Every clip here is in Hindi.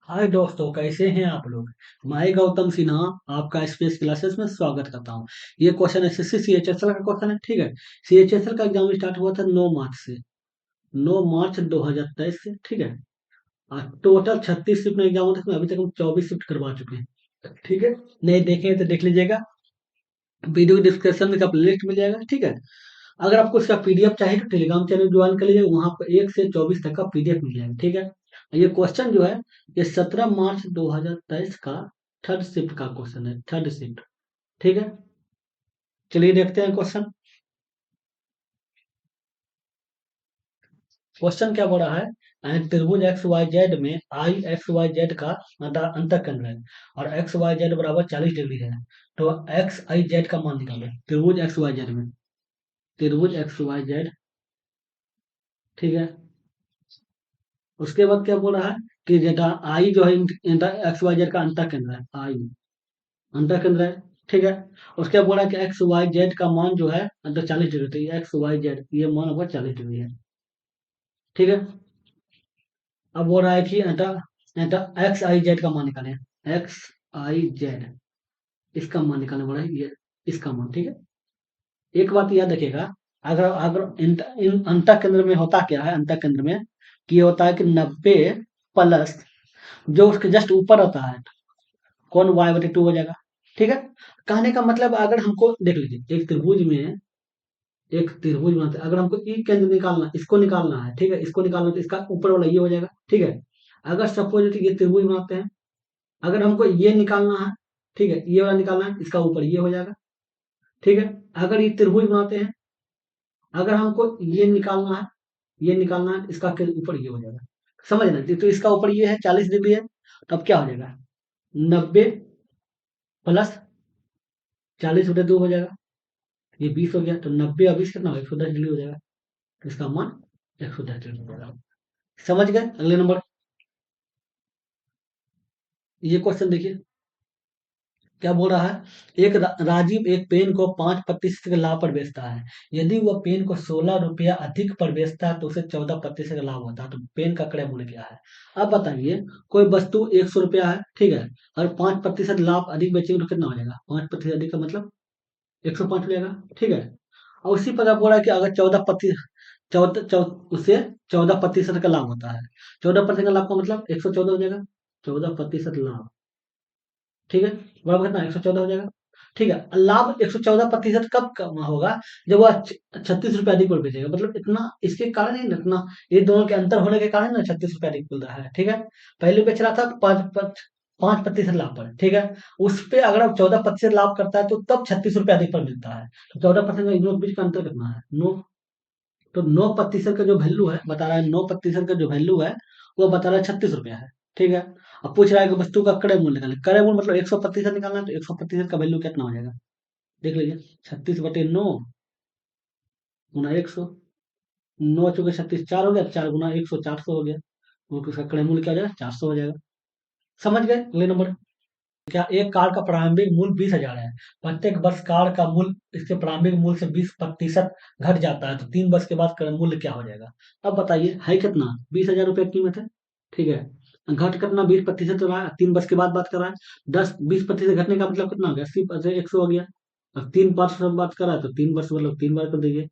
हाय दोस्तों, कैसे हैं आप लोग। मैं गौतम सिन्हा आपका स्पेस क्लासेस में स्वागत करता हूं। ये क्वेश्चन एसएससी सीएचएसएल का क्वेश्चन है, ठीक है। सीएचएसएल का एग्जाम स्टार्ट हुआ था 9 मार्च से, 9 मार्च 2023 से, ठीक है। और टोटल 36 शिफ्ट में एग्जाम होता है, इसमें अभी तक हम 24 शिफ्ट करवा चुके हैं, ठीक है। नहीं देखे हैं तो देख लीजिएगा, वीडियो डिस्क्रिप्शन में का लिस्ट मिल जाएगा, ठीक है। अगर आपको इसका पीडीएफ चाहिए तो टेलीग्राम चैनल ज्वाइन कर लीजिए, वहां पर 1 से 24 तक का पीडीएफ मिल जाएगा, ठीक है। ये क्वेश्चन जो है, ये 17 मार्च 2023 का थर्ड शिफ्ट का क्वेश्चन है, थर्ड शिफ्ट, ठीक है। चलिए देखते हैं क्वेश्चन। क्वेश्चन क्या बोल रहा है, त्रिभुज एक्स वाई जेड में आई एक्स वाई जेड का अंतःकेंद्र है और एक्स वाई जेड बराबर 40 डिग्री है। तो एक्स आई जेड का मान निकालें त्रिभुज एक्स वाई जेड में, त्रिभुज एक्स वाई जेड, ठीक है। उसके बाद क्या बोल रहा है कि डेटा आई जो है एक्स वाई जेड का अंतर केंद्र है, आई अंतर केंद्र है, ठीक है। उसके बाद बोला कि एक्स वाई जेड का मान जो है अंतर 40 डिग्री, तो एक्स वाई जेड ये मान होगा 40 डिग्री है, ठीक है। अब बोल रहा है कि अंतर अंतर एक्स आई जेड का मान निकालें, एक्स आई जेड इसका मान निकालना बोला है, ये इसका मान, ठीक है। एक बात याद रखिएगा, अगर अगर इन अंतर केंद्र में होता क्या है, अंतर केंद्र में कि ये होता है कि 90 प्लस जो उसके जस्ट ऊपर होता है, कौन y/2 हो जाएगा, ठीक है। कहने का मतलब अगर हमको देख लीजिए, एक त्रिभुज बनाते हैं, अगर हमको ई केंद्र निकालना, इसको निकालना है, ठीक है, इसको निकालना तो इसका ऊपर वाला ये हो जाएगा, ठीक है। अगर सपोज ये त्रिभुज बनाते हैं, अगर हमको ये निकालना है, ठीक है, ये वाला निकालना है, इसका ऊपर ये हो जाएगा, ठीक है। अगर ये त्रिभुज बनाते हैं, अगर हमको ये निकालना है, ये निकालना है, इसका के ऊपर ये हो जाएगा, समझ ना। तो इसका ऊपर ये है 40 डिग्री है, तो अब क्या हो जाएगा, 90 प्लस 40/2 हो जाएगा, ये 20 हो गया, तो 90 और 20 कितना होगा, 110 डिग्री हो जाएगा। तो इसका मान 110 डिग्री हो जाएगा। समझ गए। अगले नंबर, ये क्वेश्चन देखिए क्या बोल रहा है। राजीव एक पेन को 5% के लाभ पर बेचता है। यदि वह पेन को 16 रुपया अधिक पर बेचता है तो उसे 14% का लाभ होता है। तो पेन का क्रय मूल्य क्या है। अब बताइए, कोई वस्तु 100 रुपया है, ठीक है, और 5% लाभ अधिक बेचेंगे तो कितना हो जाएगा, 5% अधिक का मतलब 105 हो जाएगा, ठीक है। और उसी पर बोला है कि अगर 14% चौदह उससे 14% का लाभ होता है, 14% का लाभ का मतलब 114 हो जाएगा, 14% लाभ, ठीक है। बराबर कितना, 114 हो जाएगा, ठीक है। लाभ 114% कब कम होगा, जब वह 36 रुपये अधिक पर बेचेगा, मतलब इतना इसके कारण ही ना, इतना ये दोनों के अंतर होने के कारण ना 36 रुपये अधिक मिल रहा है, ठीक है। पहले बेच रहा था 5% लाभ पर, ठीक है। उस पे अगर आप 14% लाभ करता है तो तब 36 रुपये अधिक पर मिलता है। तो 14% का इन दोनों के बीच का अंतर कितना है, 9। तो 9% का जो वैल्यू है बता रहा है, 9% का जो वैल्यू है वो बता रहा है 36 रुपया है, ठीक है। अब पूछ रहा है कि वस्तु का क्रय मूल्य निकालें, क्रय मूल्य मतलब 100% निकालना है, तो 100% का वैल्यू कितना हो जाएगा, देख लीजिए, 36/9 गुना 100, 9 × 4 = 36, 4 हो गया, 4 × 100 400 हो गया, तो उसका क्रय मूल्य क्या हो जाएगा, 400 हो जाएगा। समझ गए। अगले नंबर, क्या एक कार का प्रारंभिक मूल्य 20,000 है। प्रत्येक वर्ष कार का मूल्य इसके प्रारंभिक मूल्य से 20% घट जाता है, तो 3 वर्ष के बाद क्रय मूल्य क्या हो जाएगा। अब बताइए है कितना, 20,000 रुपये कीमत है, ठीक है। घट कितना 20% हो रहा है, 3 वर्ष के बाद बात कर रहा है, 10-20% घटने का मतलब कितना हो गया, 80 100 हो गया। अब 3 वर्ष बात कर रहा है तो 3 वर्ष मतलब 3 बार कर दीजिए,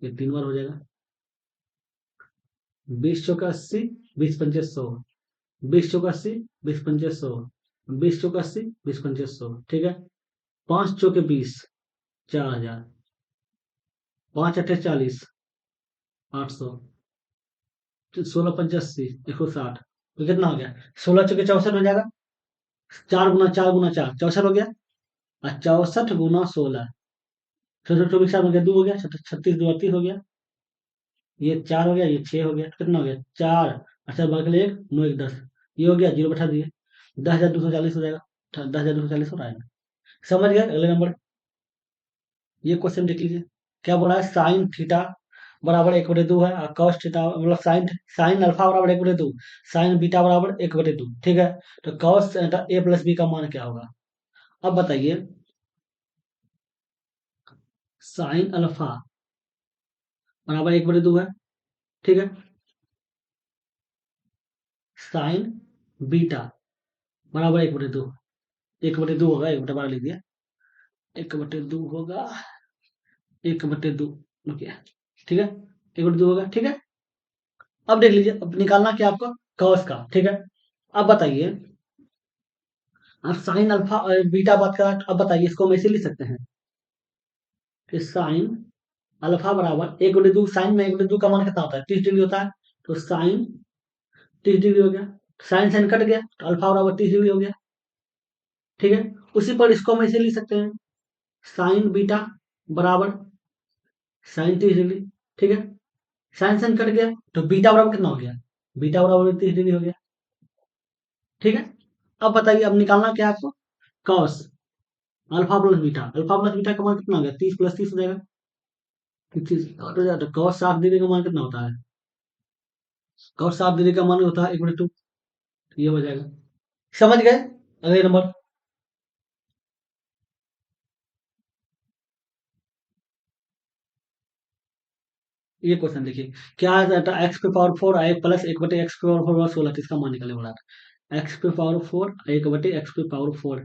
ये 3 बार हो जाएगा। 20 × 80, 20 × 5 = 100, 20 × 80, 20 × 5 = 100, 20 × 80, 20 × 5 = 100, ठीक है। 5 × 4 = 20, 4,000, 5 × 8 = 40, 800, 16 × 5 = 80, 160, तो कितना हो गया, 16 × 4 = 64 हो जाएगा। 4 × 4 × 4 64 हो गया, और 64 × 16, 24 4 हो गया, 2 हो गया, 36 2 38 हो गया, ये 4 हो गया, ये 6 हो गया, कितना हो गया, 4, अच्छा बगल 1 9 1 10, ये हो गया, जीरो बैठा दिए, 10,240 हो जाएगा, 10,240 हो रहा है ना। समझ गए। अगले नंबर, ये क्वेश्चन देख लीजिए, क्या बोला है, साइन थीटा बराबर 1/2 है, और कॉस थीटा मतलब साइन अल्फा बराबर 1/2, साइन बीटा बराबर 1/2, ठीक है। तो कॉस ए प्लस बी का मान क्या होगा। अब बताइए, साइन अल्फा बराबर 1/2 है, ठीक है। साइन बीटा बराबर 1/2। 1/2 होगा, 1/12 लिख दिया। 1/2 होगा, 1/2 रुकिए, ठीक है, 1/2 होगा, ठीक है। अब देख लीजिए, अब निकालना क्या आपको, कॉस का, ठीक है। अब बताइए, आप साइन अल्फा और बीटा बात करा, अब बताइए इसको हम ऐसे लिख सकते हैं कि साइन अल्फा बराबर 1/2, साइन में 1/2 का मान कितना होता है, 30 डिग्री होता है। तो साइन 30 डिग्री हो गया, साइन साइन कट गया तो अल्फा बराबर 30 डिग्री हो गया, ठीक है। उसी पर इसको हम ऐसे लिख सकते हैं, साइन बीटा बराबर साइन 30 डिग्री, ठीक है। साइन साइन कट गया तो बीटा बराबर कितना हो गया, बीटा बराबर 30 डिग्री हो गया, ठीक है। अब बताइए, अब निकालना क्या है आपको, cos alpha plus beta, alpha plus beta का मान कितना हो गया, 30 + 30 हो जाएगा, 30 कट हो जाएगा, तो कॉस 60 डिग्री का मान कितना होता है, कॉस 60 डिग्री का मान होता है 1/2, ये हो जाएगा। समझ गए। अगले नंबर, ये क्वेश्चन देखिए, क्या है, एक्स पे पावर 4 आए प्लस 1/x पे पावर 4 बराबर 16, तो इसका मान निकाले बोला था। एक्स पे पावर 4 1/x पे पावर 4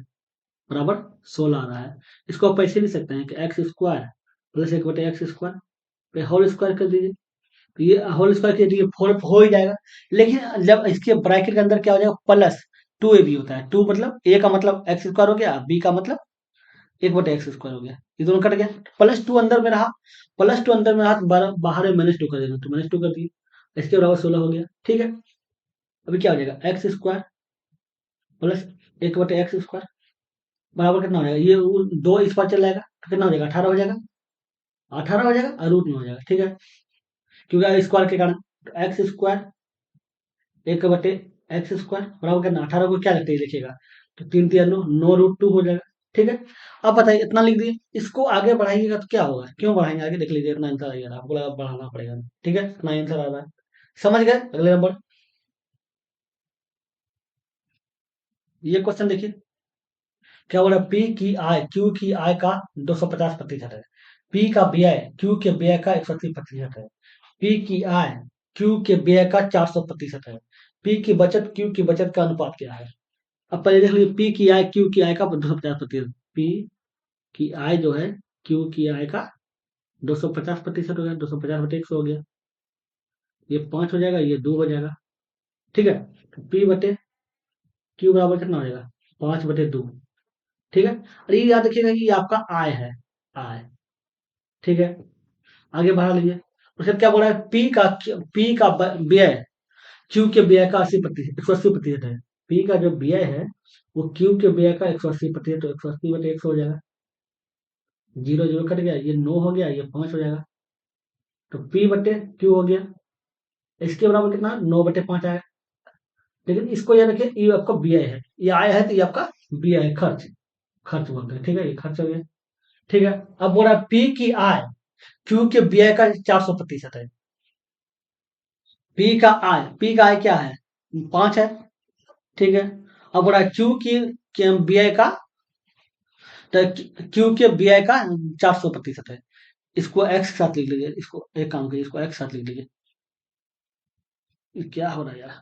बराबर 16 आ रहा है। इसको आप ऐसे लिख सकते हैं कि एक्स स्क्वायर प्लस 1/x² पे होल स्क्वायर कर दीजिए, तो ये होल स्क्वायर के लिए 4 हो ही जाएगा। लेकिन जब इसके ब्रैकेट के अंदर क्या हो जाएगा, प्लस 2ab होता है, 2 मतलब a का मतलब x² हो गया, b का मतलब 1/x² हो गया, ये दोनों कट गया, +2 अंदर में रहा, +2 अंदर में रहा तो बाहर में -2 कर देना, तो -2 कर दिए, इसके बराबर 16 हो गया, ठीक है। अभी क्या हो जाएगा, x² प्लस 1/x² बराबर कितना हो जाएगा, ये दो इस पर चल जाएगा तो कितना हो जाएगा, 18 हो जाएगा, 18 हो जाएगा और रूट में हो जाएगा, ठीक है, क्योंकि स्क्वायर के कारण। तो x² 1/x² बराबर कितना, 18 को क्या लगता है लिखिएगा, तो 3 3 9, 9√2 हो जाएगा, ठीक है। अब बताइए, इतना लिख दिए, इसको आगे बढ़ाइएगा तो क्या होगा, क्यों बढ़ाएंगे, आगे देख लीजिए, इतना आंसर आएगा, आपको लगा बढ़ाना पड़ेगा, ठीक है, इतना आंसर आ रहा है। समझ गए। अगले नंबर, ये क्वेश्चन देखिए, क्या बोला, पी की आय क्यू की आय का 250% है, पी का व्यय क्यू के व्यय का 180% है, पी की आय क्यू के व्यय का 400% है, पी की बचत क्यू की बचत का अनुपात क्या है। अब पहले देख लीजिए, पी की आय क्यू की आय का 250%, पी की आय जो है क्यू की आय का 250% हो गया, 250/100 हो गया, ये 5 हो जाएगा, ये 2 हो जाएगा, ठीक है। तो पी बटे क्यू बराबर कितना हो जाएगा, 5/2, ठीक है। और ये याद रखिएगा कि ये आपका आय है, आय, ठीक है। आगे बढ़ा लीजिए, उसके क्या बोला है, पी का व्यय क्यू के व्यय का 80%, 180% है, पी का जो व्यय है वो क्यू के व्यय का 180%, तो 180/100 हो जाएगा, जीरो जीरो कट गया, ये 9 हो गया, ये 5 हो जाएगा, तो पी बटे क्यू हो गया, इसके बराबर कितना, 9/5 आएगा। लेकिन इसको याद रखिए, ये आपका व्यय है, ये आय है तो ये आपका व्यय है, खर्च, खर्च बोलते हैं, ठीक है, ये खर्च हो गया, ठीक है। अब बोला पी की आय क्यू के व्यय का 400% है, पी का आय क्या है, 5 है, ठीक है। अब बोला क्यू की व्यय का, तो क्यू के व्यय का 400% है, इसको एक्स के साथ लिख लीजिए, इसको एक काम कीजिए, इसको एक्स के साथ लिख लीजिए, ये क्या हो रहा है यार,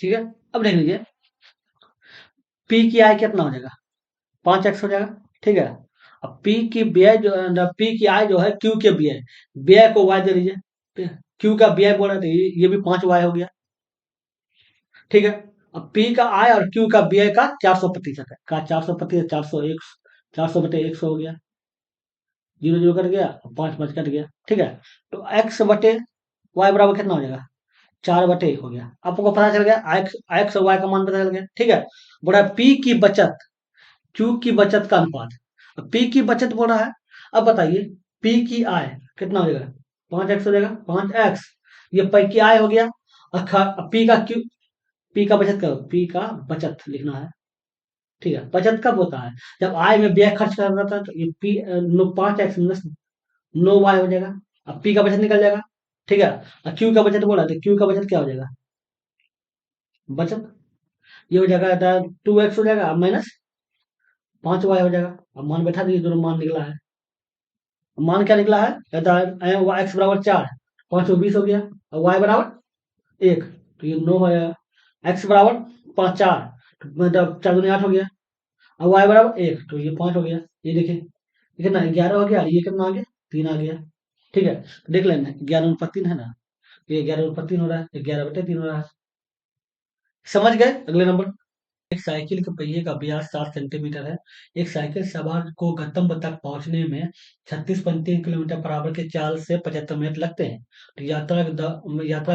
ठीक है। अब देख लीजिए, पी की आय कितना हो जाएगा, 5x हो जाएगा, ठीक है। अब पी की व्यय जो, पी की आय जो है क्यू के व्यय, व्यय को y दे दीजिए, क्यू का व्यय बोला तो ये भी 5y हो गया, ठीक है। अब पी का आय और क्यू का व्यय का 400% है, का 400%, 401, 400/100 हो गया, जीरो जीरो कट गया, 5 5 कट गया, ठीक है। तो x/y बराबर कितना हो जाएगा, 4/1 हो गया, आपको पता चल गया, एक्स एक्स और वाई का मान पता चल गया, ठीक है। बोला पी की बचत क्यू की बचत का अनुपात, अब पी की बचत बोल रहा है। अब बताइए, पी की आय कितना हो जाएगा, 5x हो जाएगा, 5x, ये पी की आय हो गया, और पी का क्यू, पी का बचत करो, पी का बचत लिखना है, ठीक है। बचत कब होता है, जब आय में व्यय खर्च कर रहा था, तो ये पी 5x माइनस 9y हो जाएगा, अब पी का बचत निकल जाएगा, ठीक है। और क्यू का बचत बोला, तो क्यू का बचत क्या हो जाएगा, बचत, ये हो जाएगा 2x हो जाएगा माइनस 5y हो जाएगा, अब मान बैठा दीजिए, दोनों मान निकला है, मान क्या निकला है, एक्स बराबर 4, 5 20 हो गया, और वाई बराबर 1, तो ये 9 हो जाएगा। एक्स बराबर 5 4, तो मतलब 4 दूनी 8 हो गया। और वाई बराबर 1, तो ये 5 हो गया। ये देखिए ये कितना 11 हो गया, और ये कितना आ गया 3 आ गया। ठीक है, तो देख लेना 11/3 है ना, तो ये 11/3 हो रहा है, 11/3 हो रहा है। समझ गए? अगले नंबर। एक साइकिल के पहिए का व्यास 7 सेंटीमीटर है। एक साइकिल सवार को गंतव्य तक पहुंचने में 36.3 किलोमीटर पर आवर की चाल से 75 मिनट लगते हैं। तो यात्रा के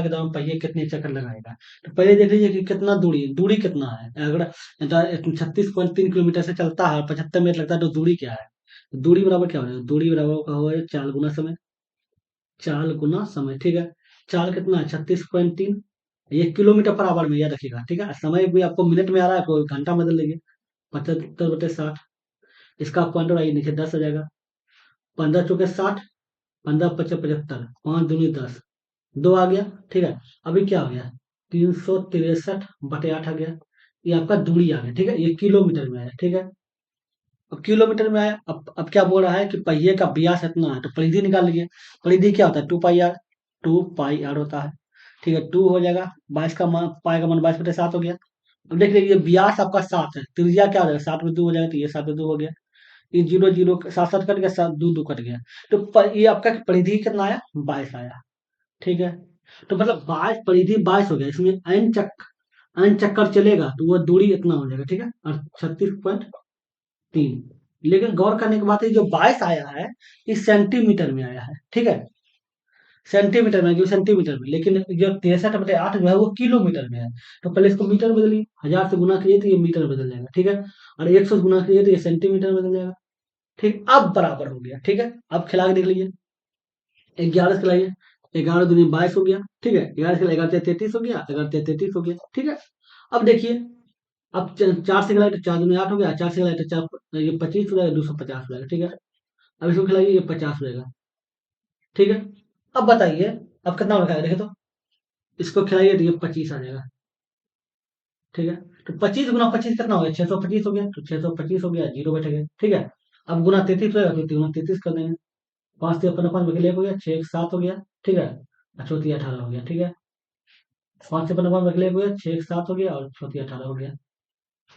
दौरान पहिए कितने चक्कर लगाएगा? तो पहले देख लीजिए कि कितना दूरी कितना है। अगर 36.3 किलोमीटर से चलता है और 75 मिनट लगता है, तो दूरी क्या है? दूरी बराबर क्या हो जाएगा? दूरी बराबर हो जाएगा चाल गुना समय। चाल गुना समय, ठीक है। चाल कितना है? 36.3। ये किलोमीटर पर आवर में याद रखिएगा, ठीक है। समय भी आपको मिनट में आ रहा है, कोई घंटा में बदल देंगे। 75/60, इसका पॉइंट आइए नीचे 10 आ जाएगा। 15 × 4 = 60, 15×5 = 75, 5×2 = 10, 2 आ गया। ठीक है, अभी क्या हो गया? 363/8 आ गया। ये आपका दूरी आ गया, ठीक है। ये किलोमीटर में आया, ठीक है। अब किलोमीटर में आया, अब क्या बोल रहा है कि पहिए का व्यास इतना है, तो परिधि निकाल लीजिए। परिधि क्या होता है? 2 पाई आर। 2 पाई आर होता है, ठीक है। 2 हो जाएगा, 22 का मान, पाई का मान 22/7 हो गया। अब देख लीजिए व्यास आपका 7 है, त्रिज्या क्या हो जाएगा? 7/2 हो जाएगा, तो ये 7/2 हो गया। ये जीरो जीरो 7 7 कट गया, 7 2 2 कट गया। तो ये आपका परिधि कितना आया? 22 आया, ठीक है। तो मतलब 22, परिधि 22 हो गया। इसमें n चक्कर चलेगा तो वो दूरी इतना हो जाएगा, ठीक है। और 36.3, लेकिन गौर करने की बात है, जो 22 आया है इस सेंटीमीटर में आया है, ठीक है। सेंटीमीटर में, जो सेंटीमीटर में, लेकिन जो 63/8 जो है वो किलोमीटर में है। तो पहले इसको मीटर में बदलिए, 1000 से गुना कीजिए तो ये मीटर में बदल जाएगा, ठीक है। और 100 से गुना कीजिए तो ये सेंटीमीटर में बदल जाएगा। ठीक, अब बराबर हो गया, ठीक है। अब खिला के देख लीजिए, 11 से खिलाइए, 11 दूनी 22 हो गया, ठीक है। 11 से 11 33 हो गया, 11 33 हो गया, ठीक है। अब देखिए, अब 4 से खिलाए तो 4 दूनी 8 हो गया, 4 से खिलाए तो 4 ये 25 हो जाएगा, 250 हो जाएगा, ठीक है। अब इसको खिलाइए, ये 50 हो जाएगा, ठीक है। अब बताइए, अब कितना रखा है देखिए तो, इसको खिलाइए तो ये 25 आ जाएगा, ठीक है। तो 25 × 25 कितना हो गया? 625 हो गया, तो 625 हो गया, जीरो बैठ गया, ठीक है। अब गुना 33 होगा, तो 3 × 33 कर देंगे। 5 से अपना 5 बके 1 हो गया, 6 × 7 हो गया, ठीक है। और चौथी 18 हो गया, ठीक है। 5 से अपना 5 बके 1 हो गया, 6 × 7 हो गया, और चौथी 18 हो गया,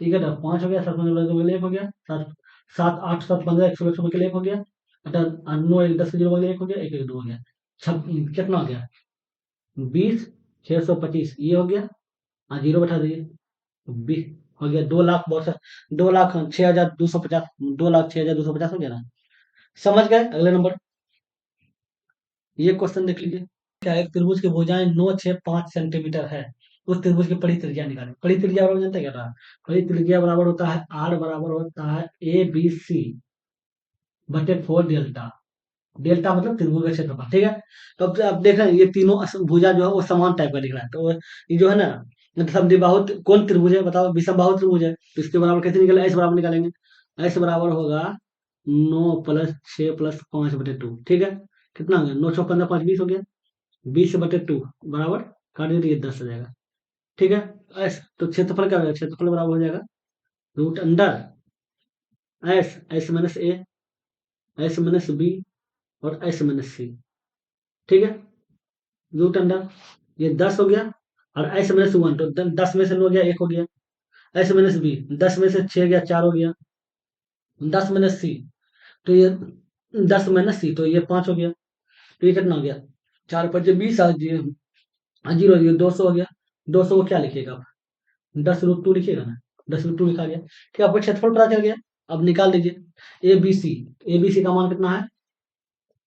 ठीक है। तो 5 हो गया, 7 बके 1 हो गया, 7 7 8 7 15 100 बके 1 हो गया। 9 1 10 0 बके 1 हो गया, 1 1 2 हो गया। छब कितना हो गया? 20 625 ये हो गया। हाँ, जीरो बैठा दीजिए, 20 हो गया। 2 लाख, बहुत सा, 2,06,250, 2,06,250 हो गया ना। समझ गए? अगले नंबर, ये क्वेश्चन देख लीजिए। क्या है? एक त्रिभुज की भुजाएं 9 6 5 सेंटीमीटर है। उस त्रिभुज की परिधि त्रिज्या निकालें। परिधि त्रिज्या बराबर जानते हैं क्या था? परिधि त्रिज्या बराबर होता है, आर बराबर होता है ABC/4 डेल्टा। डेल्टा मतलब त्रिभुज का क्षेत्रफल, ठीक है। तो अब देख रहे हैं, ये तीनों भुजा जो है वो समान टाइप का दिख रहा है। तो ये जो है ना, समद्विबाहु कौन त्रिभुज है बताओ? विषमबाहु त्रिभुज है। तो इसके बराबर कैसे निकले? ऐसे बराबर निकालेंगे। ऐसे बराबर होगा 9 + 6 + 5/2, ठीक है। कितना हो गया? 9 × 6 = 15, 5 20 हो गया। 20/2 बराबर, काट दीजिए, 10 हो जाएगा, ठीक है। ऐस तो क्षेत्रफल क्या हो जाएगा? क्षेत्रफल बराबर हो जाएगा root under S, S - A, S - B और S - C, ठीक है। रूट अंडर ये 10 हो गया, और S - 1, तो 10 में से 9 गया, 1 हो गया। S - B 10 में से 6 गया, 4 हो गया। 10 - C, तो ये 10 - C, तो ये 5 हो गया। तो ये कितना हो गया? 4 × 5 = 20, और जीरो जीरो 200 हो गया। 200 को क्या लिखिएगा आप? 10√2 लिखिएगा ना। 10√2 लिखा गया, ठीक है। आपको क्षेत्रफल पता चल गया। अब निकाल दीजिए ABC। ABC का मान कितना है?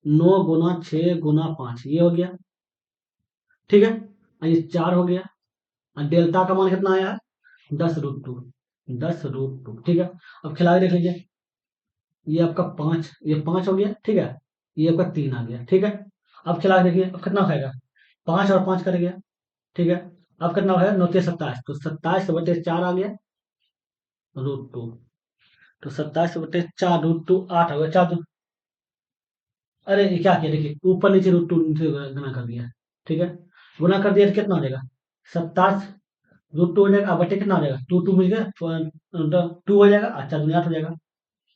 9 × 6 × 5, ये हो गया, ठीक है। और ये 4 हो गया। और डेल्टा का मान कितना आया है? 10√2, 10√2, ठीक है। अब खिला के देख लीजिए, ये आपका 5, ये 5 हो गया, ठीक है। ये आपका 3 आ गया, ठीक है। अब खिला के देखिए, अब कितना खाएगा? 5 और 5 कर गया, ठीक है। अब कितना है? 9 × 27, तो 27/4 आ गया, √2। तो 27/4 √2 8 हो गया, 4। अरे ये क्या किया देखिए, ऊपर नीचे √2 नीचे गुना कर दिया, ठीक है। गुना कर दिया तो कितना हो जाएगा? 27 √2 हो जाएगा। अब बटे कितना हो जाएगा? 2 2 मिल गया, 2 हो जाएगा, अच्छा 2 8 हो जाएगा।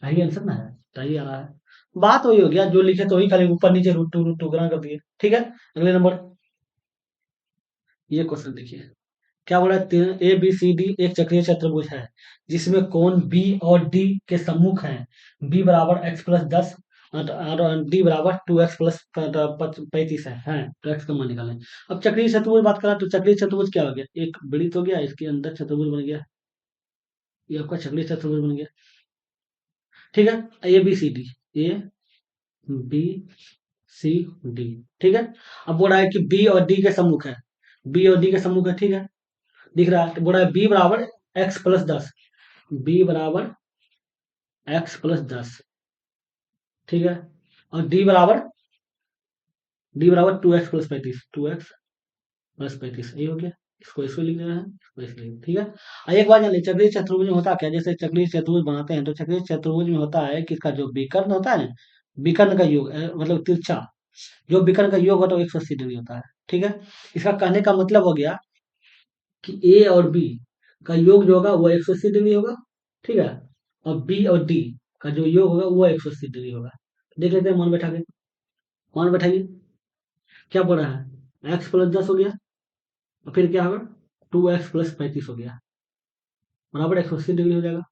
यही आंसर ना है, सही आ रहा है। बात वही हो गया, जो लिखे तो वही, खाली ऊपर नीचे √2 √2 गुना कर दिए, ठीक है। अगले नंबर, ये क्वेश्चन देखिए, क्या बोला है, ए बी सी डी एक चक्रीय चतुर्भुज है जिसमें कोण बी और डी के सम्मुख हैं। बी बराबर एक्स प्लस 10 और डी बराबर 2x प्लस 35 है तो एक्स का मान निकालें। अब चक्रीय चतुर्भुज बात करा तो चक्रीय चतुर्भुज क्या हो गया, एक वृत्त हो गया, इसके अंदर चतुर्भुज बन गया, ये आपका चक्रीय चतुर्भुज बन गया। ठीक है, A B C D, A B C D. ठीक है, अब बोल रहा है कि बी और डी के सम्मुख है, बी और डी के सम्मुख है, ठीक है, दिख रहा है, तो बोल रहा है बी बराबर एक्स प्लस 10, बी बराबर एक्स प्लस 10, ठीक है, और डी बराबर 2x प्लस 35, 2x प्लस 35, ये हो गया। इसको इसको लिख देना है, इसको इसको लिख, ठीक है। और एक बात जान ली, चक्रीय चतुर्भुज में होता क्या, जैसे चक्रीय चतुर्भुज बनाते हैं तो चक्रीय चतुर्भुज में होता है कि इसका जो विकर्ण होता है ना, विकर्ण का योग मतलब तिरछा, जो विकर्ण का योग होता है वो 180 डिग्री होता है, ठीक है। इसका कहने का मतलब हो गया कि ए और बी का योग जो होगा वो 180 डिग्री होगा, ठीक है, और बी और डी का जो योग होगा वो 180 डिग्री होगा। देख लेते हैं, मान बैठा के, मान बैठाइए, क्या पड़ रहा है, एक्स प्लस 10 हो गया, और फिर क्या होगा, 2x प्लस 35 हो गया, बराबर 180 डिग्री हो जाएगा,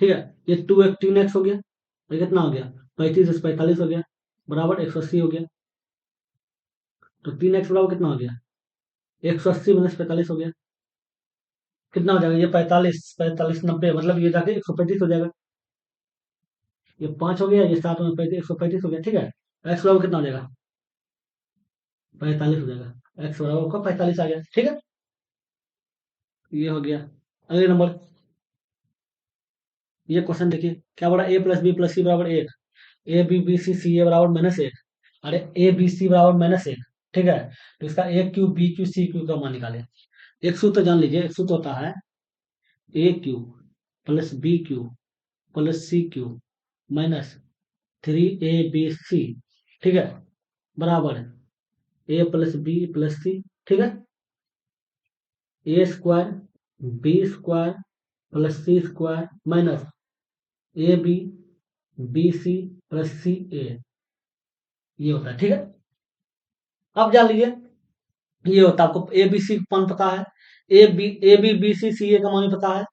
ठीक है। ये 3x हो गया, और कितना हो गया, 35 से 45 हो गया, बराबर 180 हो गया, तो 3x बराबर कितना हो गया, 180 - 45 हो गया, कितना हो जाएगा, ये 45 45 90 मतलब ये जाके 135 हो जाएगा, ये 5 हो गया, ये 7 में 35 135 हो गया, ठीक है। एक्स बराबर कितना हो जाएगा, 45 हो जाएगा, एक्स बराबर का 45 आ गया, ठीक है, ये हो गया। अगले नंबर, ये क्वेश्चन देखिए, क्या बोला, ए प्लस बी प्लस सी बराबर 1, ए बी बी सी सी ए बराबर -1, अरे ए बी सी बराबर -1, ठीक है, तो इसका a cube b cube c cube का मान निकाले। एक सूत्र तो जान लीजिए, एक सूत्र होता है a cube plus b cube plus c cube minus 3ab, ठीक है, बराबर a plus b plus c, ठीक है, a square b square plus c square minus a b b c plus c a, ये होता है, ठीक है। अब जान लीजिए, ये होता है आपको ए बी सी का मान पता है, ए बी बी सी सी ए का मान भी पता है,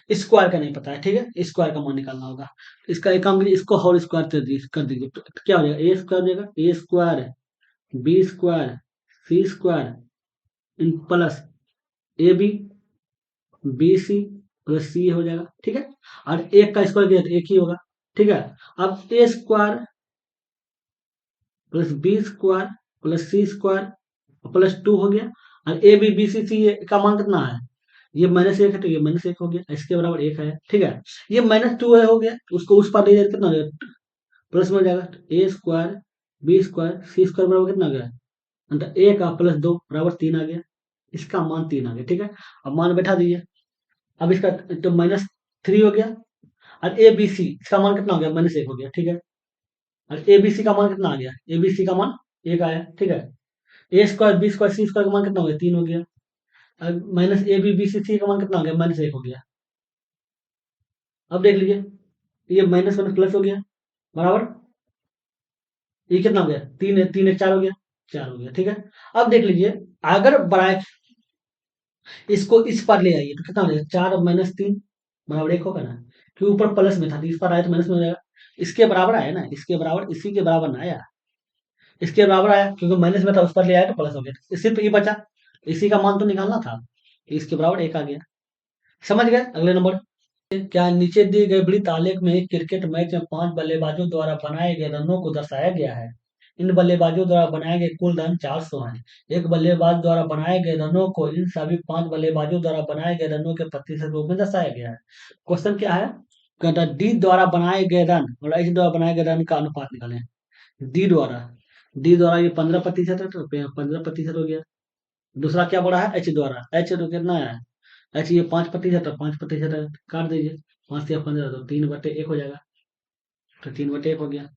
स्क्वायर का नहीं पता है, ठीक है, स्क्वायर का मान निकालना होगा। इसका एक काम कीजिए, इसको होल स्क्वायर कर दीजिए तो क्या हो जाएगा, ए स्क्वायर हो जाएगा, a square b square c square इन plus a b b c plus c हो जाएगा, ठीक है, और एक का स्क्वायर किया तो एक ही होगा, ठीक है। अब a square plus b square plus c square plus 2 हो गया, और ए बी बी सी सी का मान कितना है, ये -1 है तो ये -1 हो गया, इसके बराबर 1 है, ठीक है। ये -2 है हो गया, उसको उस पार ले जाए कितना हो जाएगा, प्लस में हो जाएगा, a square b square c square बराबर कितना आ गया, मतलब ए का प्लस 2 बराबर 3 आ गया, इसका मान 3 आ गया, ठीक है। अब मान बैठा दीजिए, अब इसका तो -3 हो गया, और ए बी सी इसका मान कितना हो गया, -1 हो गया, ठीक है, और ए बी सी का मान कितना आ गया, ए बी सी का मान 1 आया, ठीक है। A square b square c square का मान कितना हो गया, 3 हो गया, और minus a b b c c का मान कितना हो गया, -1 हो गया। अब देख लीजिए, ये माइनस माइनस प्लस हो गया, बराबर ये कितना हो गया, 3 4 हो गया, 4 हो गया, ठीक है। अब देख लीजिए, अगर बढ़ाए इसको इस पर ले आइए तो कितना हो जाएगा, 4 - 3 बराबर 1 होगा ना, क्योंकि ऊपर प्लस में था तो इस पर आया तो माइनस में हो जाएगा, इसके बराबर आया ना, इसके बराबर इसी के बराबर ना आया, इसके बराबर आया क्योंकि माइनस में था, उस पर ले आया तो प्लस हो गया, तो सिर्फ ये बचा, इसी का मान तो निकालना था, इसके बराबर 1 आ गया, समझ गए। अगले नंबर, क्या नीचे दिए गए वृत्त आलेख में एक क्रिकेट मैच में 5 बल्लेबाजों द्वारा बनाए गए रनों को दर्शाया गया है। इन बल्लेबाजों द्वारा बनाए गए कुल रन 400 हैं। एक बल्लेबाज द्वारा बनाए गए रनों को इन सभी 5 बल्लेबाजों द्वारा बनाए गए रनों के प्रतिशत रूप में दर्शाया गया है। क्वेश्चन क्या है, कहता डी द्वारा बनाए गए रन और एच द्वारा बनाए गए रन का अनुपात निकालें। डी द्वारा डी द्वारा ये 15% है तो 15% हो गया। दूसरा क्या बोला है, एच द्वारा, एच तो कितना है, एच ये 5% तो 5% है, काट दीजिए, 5 से 15 तो 3/1 हो जाएगा, तो 3/1 हो गया,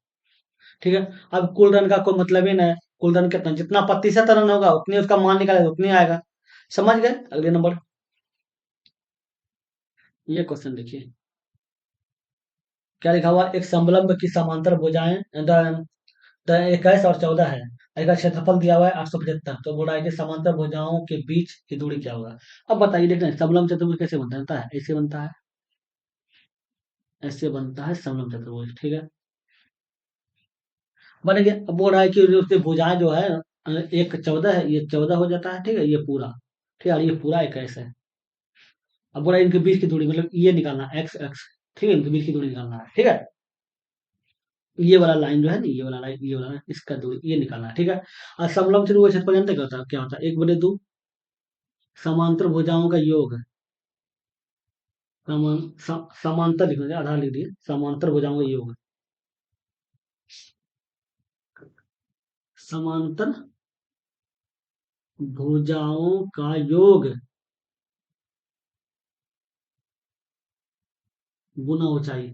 ठीक है। अब कुल रन का कोई मतलब ही नहीं है, कुल रन कितना, जितना प्रतिशत रन होगा उतनी उसका मान निकालेगा उतनी आएगा, समझ गए। अगले नंबर, ये क्वेश्चन देखिए, क्या लिखा हुआ, एक समलंब की समांतर भुजाएं द 21 और 14 है, इसका क्षेत्रफल दिया हुआ है 875, तो बोला है कि समांतर भुजाओं के बीच की दूरी क्या होगा। अब बताइए, देखते हैं समलंब चतुर्भुज कैसे बनता है, ऐसे बनता है, ऐसे बनता है समलंब चतुर्भुज, ठीक है। बन गया। अब बोल रहा है कि जो उसकी भुजाएं जो है, एक 14 है, ये 14 हो जाता है, ठीक है, ये पूरा, ठीक है, और ये पूरा 21 है। अब बोला इनके बीच की दूरी, मतलब ये निकालना एक्स एक्स, ठीक है, इनके बीच की दूरी निकालना है, ठीक है। ये वाला लाइन जो है ना, ये वाला लाइन, ये वाला line, इसका दूरी ये निकालना है, ठीक है। और समलंब त्रिभुज क्षेत्रफल जानते क्या होता है, क्या होता है, 1/2 समांतर भुजाओं का योग। समांतर लिख दीजिए, आधार लिख दिए, समांतर भुजाओं का योग, समांतर भुजाओं का योग गुना ऊंचाई,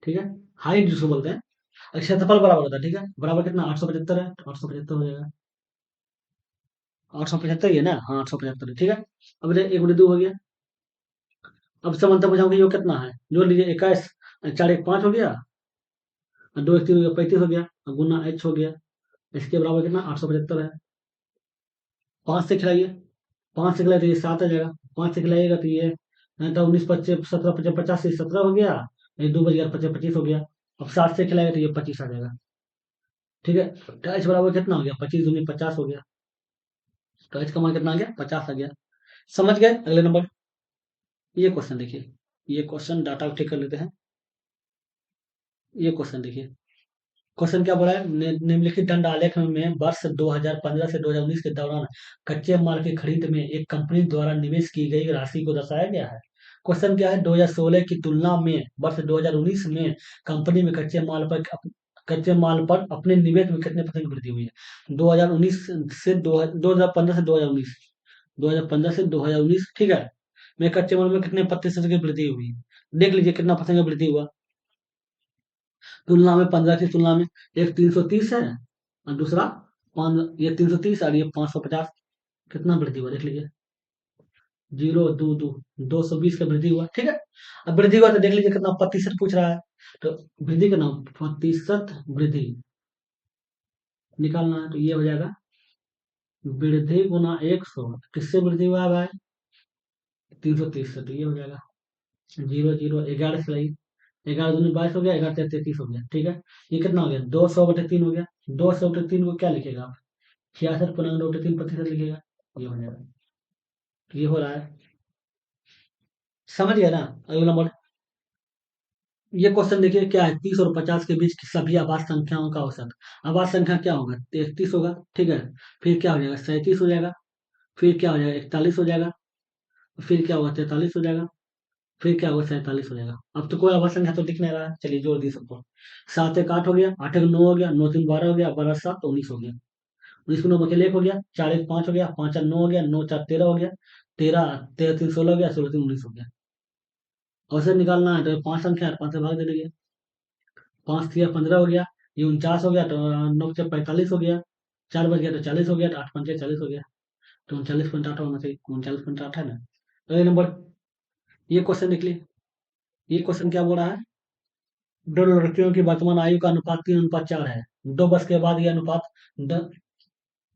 ठीक है, हाइट जिसको बोलते हैं। और क्षेत्रफल बराबर होता है, ठीक है, बराबर कितना, 875 है, तो 875 हो जाएगा। 875 ही है ना, हाँ 875 है, ठीक है। अब ये 1/2 हो गया। अब समांतर भुजाओं का योग कितना है, जोड़ लीजिए, 21, 4 1 5 हो गया, और 2 1 3 हो गया, 35 हो गया, और गुना h हो गया। इसके बराबर कितना, 875 है। 5 से खिलाइए, 5 से खिलाइए तो ये 7 आ जाएगा, 5 से खिलाइएगा तो ये तो 19 25 17 25 50 से 17 हो गया, ये 2 बज गया, 25 25 हो गया। अब 7 से खिलाएगा तो ये 25 आ जाएगा, ठीक है। तो h बराबर कितना हो गया, 25 दूनी 50 हो गया, तो h का मान कितना आ गया, 50 आ गया। समझ गए। अगले नंबर, ये क्वेश्चन देखिए, ये क्वेश्चन डाटा ठीक कर लेते हैं। ये क्वेश्चन देखिए, क्वेश्चन क्या बोला है, निम्नलिखित दंड आलेख में वर्ष 2015 से 2019 के दौरान कच्चे माल की खरीद में एक कंपनी द्वारा निवेश की गई राशि को दर्शाया गया है। क्वेश्चन क्या है, 2016 की तुलना में वर्ष 2019 में कंपनी में कच्चे माल पर अपने निवेश में कितने % की वृद्धि हुई है। 2019 से 2015 से 2019, 2015 से 2019, ठीक है, में कच्चे माल में कितने प्रतिशत की वृद्धि हुई, देख लीजिए कितना % की वृद्धि हुआ। तुलना में 15 की तुलना में, एक 330 है, और दूसरा पाँच, ये 330 और ये 550, कितना वृद्धि हुआ देख लीजिए, 220 का वृद्धि हुआ, ठीक है। अब वृद्धि हुआ तो देख लीजिए कितना प्रतिशत पूछ रहा है, तो वृद्धि का नाम प्रतिशत वृद्धि निकालना है, तो ये हो जाएगा वृद्धि गुना 100, किससे वृद्धि हुआ है भाई, 330 से, तो ये हो जाएगा 0 0 11 से लगी, 11 दूनी 22 हो गया, 11 33 हो गया, ठीक है। ये कितना हो गया, 200/3 हो गया। 200/3 को क्या लिखेगा आप, 66.3% लिखेगा, ये हो जाएगा, ये हो रहा है। समझ गया ना। अगला नंबर, ये क्वेश्चन देखिए क्या है, 30 और 50 के बीच की सभी आवाज संख्याओं का औसत। आवाज संख्या क्या होगा, 33 होगा, ठीक है। फिर क्या हो जाएगा, 37 हो जाएगा। फिर क्या हो जाएगा, 41 हो जाएगा। फिर क्या होगा, 43 हो जाएगा। फिर क्या होगा, 47 हो जाएगा। अब तो कोई आवाज संख्या तो दिख नहीं रहा है, चलिए जोड़ दी सबको। 7 1 8 हो गया, 8 1 9 हो गया, 9 3 12 हो गया, 12 7 19 हो गया। 19 को 9 अकेले 1 हो गया, 4 1 5 हो गया, 5 4 9 हो गया, 9 4 13 हो गया, 13 13 3 16 हो गया, 16 3 19 हो गया। औसत निकालना है तो 5 संख्या है, 5 से भाग दे देंगे। 5 3 15 हो गया, ये 49 हो गया, तो 9 से 45 हो गया, 4 बज गया तो 40 हो गया, तो 8 5 40 हो गया, तो 39.8 होना चाहिए, 39.8 है ना। अगले नंबर, ये क्वेश्चन देख लिए। ये क्वेश्चन क्या बोल रहा है, दो लड़कियों की वर्तमान आयु का अनुपात 3:4 है। 2 वर्ष के बाद यह अनुपात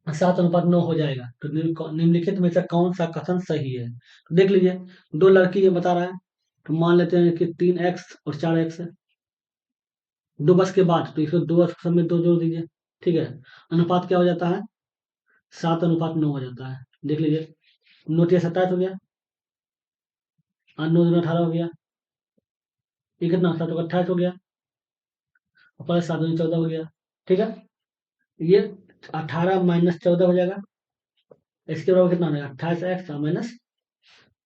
7:9 हो जाएगा, तो निम्नलिखित में से कौन सा कथन सही है, तो देख लीजिए। दो लड़की ये बता रहा है, तो मान लेते हैं कि 3x और 4x है। 2 वर्ष के बाद, तो इसको 2 वर्ष में 2 जोड़ दीजिए, ठीक है। अनुपात क्या हो जाता है, 7:9 हो जाता है, देख लीजिए। 9 27 हो गया, और 9 दूनी 18 हो गया, ये कितना 7 28 हो गया, और प्लस 7 दूनी 14 हो गया, ठीक है। ये 18 माइनस 14 हो जाएगा, इसके बराबर कितना हो जाएगा, 28x माइनस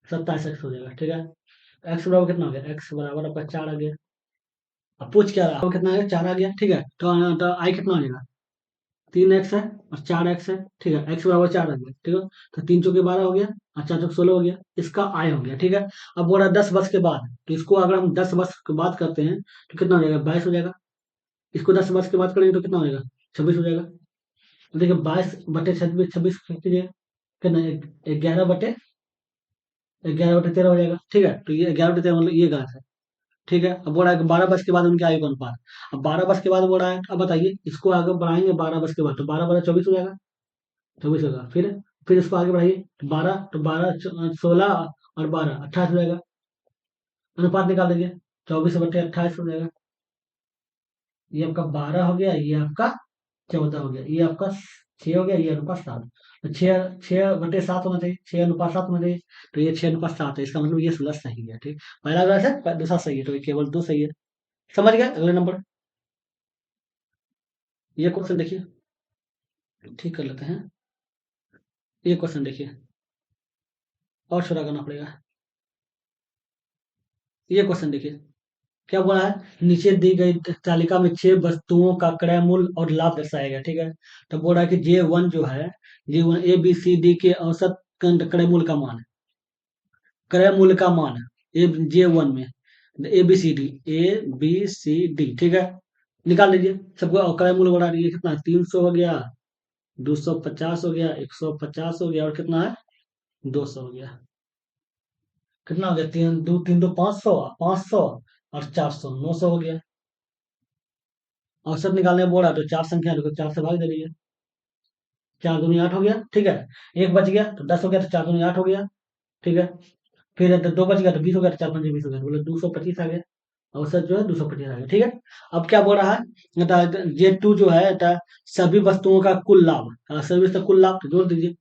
27x हो जाएगा, ठीक है। एक्स बराबर कितना हो गया, एक्स बराबर आपका 4 आ गया। अब पूछ क्या रहा है, कितना आ गया, 4 आ गया, ठीक है। तो आई कितना हो जाएगा, 3x है और 4x है, ठीक है, एक्स बराबर 4 आ गया, ठीक है। तो 3 चौके 12 हो गया, और 4 चौके 16 हो गया, इसका आई हो गया, ठीक है। अब बोल रहा है 10 वर्ष के बाद, तो इसको अगर हम 10 वर्ष के बाद करते हैं तो कितना हो जाएगा, 22 हो जाएगा। इसको 10 वर्ष के बाद करेंगे तो कितना हो जाएगा, 26 हो जाएगा। तो देखिए 22/26, 26 कीजिए, कितना, 11/13 हो जाएगा, ठीक है। तो ये 11/13 मतलब ये गलत है, ठीक है, अब बोल रहा है कि 12 वर्ष के बाद उनके आयु का अनुपात। अब 12 वर्ष के बाद बोल रहा है, अब बताइए इसको आगे बढ़ाएंगे 12 वर्ष के बाद, तो 12 12 24 हो जाएगा, 24 होगा। फिर इसको आगे बढ़ाइए, तो 16 और 12 28 हो जाएगा। अनुपात निकाल दीजिए, 24/28 हो जाएगा। ये आपका 12 हो गया, ये आपका 14 हो गया, ये आपका 6 हो गया, ये अनुपात 7। तो 6/7 होना चाहिए, 6 अनुपात 7 होना चाहिए। तो ये 6 अनुपात 7 है, इसका मतलब ये सुलह सही है। ठीक, पहला गलत है, दूसरा सही है, तो ये केवल दो सही है। समझ गए? अगले नंबर, ये क्वेश्चन देखिए, ठीक कर लेते हैं। ये क्वेश्चन देखिए, और छोटा करना पड़ेगा। ये क्वेश्चन देखिए, क्या बोला है, नीचे दी गई तालिका में 6 वस्तुओं का क्रय मूल्य और लाभ दर्शाया गया। ठीक है, तो बोल रहा है कि J1 जो है, J1 ABCD के औसत क्रय मूल्य का मान, क्रय मूल्य का मान ए J1 में, ABCD, ठीक है, निकाल लीजिए सबको। और क्रय मूल्य बढ़ा दीजिए, कितना 300 हो गया, 250 हो गया, 150 हो गया, और कितना है 200 हो गया। कितना हो गया, तीन दो तीन दो 500, 500 और 400, 900 हो गया। औसत निकालने बोला तो चार संख्या है, तो 4 से भाग दे दीजिए। 4 दूनी 8 हो गया, ठीक है। एक बच गया तो 10 हो गया, तो 4 दूनी 8 हो गया, ठीक है। फिर दो बच गया तो 20 हो गया, तो 4 5 20 हो गया, बोले 225 आ गया। औसत जो है 225 आ गया, ठीक है। अब क्या बोल रहा है, J2 जो है सभी वस्तुओं का कुल लाभ, सभी का कुल लाभ तो जोड़ दीजिए,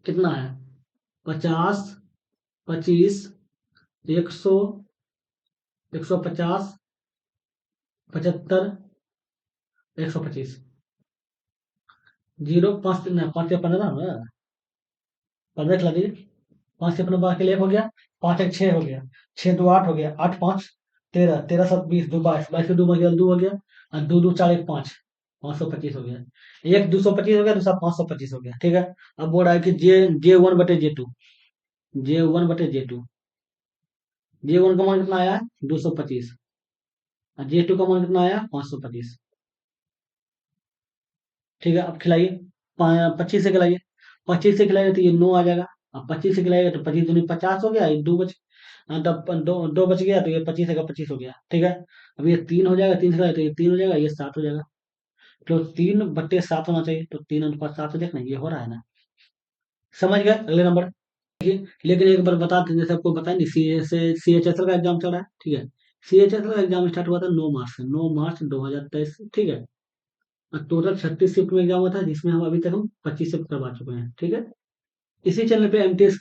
कितना है 50, 25, 100, 150, 75, 125, 0 5 5 15 ना, 15 खिला दीजिए। 5 से 15 के लिए एक हो गया, 5 1 6 हो गया, 6 2 8 हो गया, 8 5 13, 13 7 20, 2 22, 22 के 2 हो गया, और 2 2 4 1 5, 525 हो गया। एक 225 हो गया, दूसरा 525 हो गया, ठीक है। अब बोल रहा है कि J1/J2, J1/J2, J1 का मान कितना आया है 225, और J2 का मान कितना आया 525, ठीक है। अब खिलाइए, 25 से खिलाइए, 25 से खिलाइए तो ये 9 आ जाएगा। अब 25 से खिलाइएगा तो 25 दूनी 50 हो गया, ये दो बच, हाँ, तब दो दो बच गया, तो ये 25 का 25 हो गया, ठीक है। अब ये 3 हो जाएगा, 3 से खिलाए तो ये 3 हो जाएगा, ये 7 हो जाएगा। तो 3/7 होना चाहिए, तो 3 अनुपात 7 से देखना, ये हो रहा है ना। समझ गए? अगले नंबर देखिए, लेकिन एक बार बता दें, जैसे आपको बताएं, CHSL का एग्जाम चल रहा है, ठीक है। CHSL का एग्जाम स्टार्ट हुआ था 9 मार्च से, 9 मार्च 2023 से, ठीक है। और टोटल 36 शिफ्ट में एग्जाम हुआ था, जिसमें हम अभी तक हम 25 शिफ्ट करवा चुके हैं, ठीक है। इसी चैनल पे एमटीएस